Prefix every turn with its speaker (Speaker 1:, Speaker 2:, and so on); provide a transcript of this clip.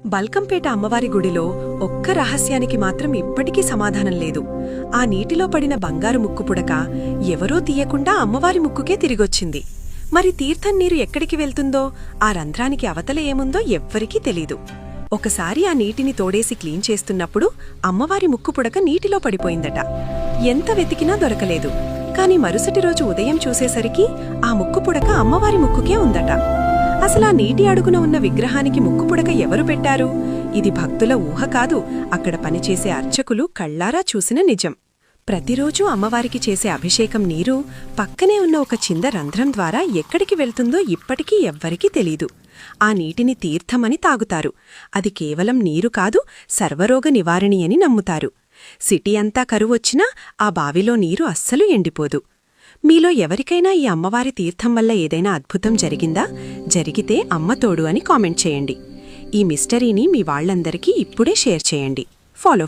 Speaker 1: బల్కంపేట అమ్మవారి గుడిలో ఒక్క రహస్యానికి మాత్రం ఇప్పటికీ సమాధానం లేదు. ఆ నీటిలో పడిన బంగారు ముక్కు పుడక ఎవరో తీయకుండా అమ్మవారి ముక్కుకే తిరిగొచ్చింది. మరి తీర్థం నీరు ఎక్కడికి వెళ్తుందో, ఆ రంధ్రానికి అవతల ఏముందో ఎవ్వరికీ తెలీదు. ఒకసారి ఆ నీటిని తోడేసి క్లీన్ చేస్తున్నప్పుడు అమ్మవారి ముక్కు పుడక నీటిలో పడిపోయిందట. ఎంత వెతికినా దొరకలేదు. కాని మరుసటి రోజు ఉదయం చూసేసరికి ఆ ముక్కు పుడక అమ్మవారి ముక్కుకే ఉందట. అసలా నీటి అడుగున ఉన్న విగ్రహానికి ముక్కు పుడక ఎవరు పెట్టారు? ఇది భక్తుల ఊహ కాదు, అక్కడ పనిచేసే అర్చకులు కళ్లారా చూసిన నిజం. ప్రతిరోజూ అమ్మవారికి చేసే అభిషేకం నీరు పక్కనే ఉన్న ఒక చిన్న రంధ్రం ద్వారా ఎక్కడికి వెళ్తుందో ఇప్పటికీ ఎవ్వరికీ తెలీదు. ఆ నీటిని తీర్థమని తాగుతారు. అది కేవలం నీరు కాదు, సర్వరోగ నివారణి అని నమ్ముతారు. సిటీ అంతా కరువొచ్చినా ఆ బావిలో నీరు అస్సలు ఎండిపోదు. మీలో ఎవరికైనా ఈ అమ్మవారి తీర్థం వల్ల ఏదైనా అద్భుతం జరిగిందా? జరిగితే అమ్మ తోడు అని కామెంట్ చేయండి. ఈ మిస్టరీని మీ వాళ్ళందరికీ ఇప్పుడే షేర్ చేయండి. ఫాలో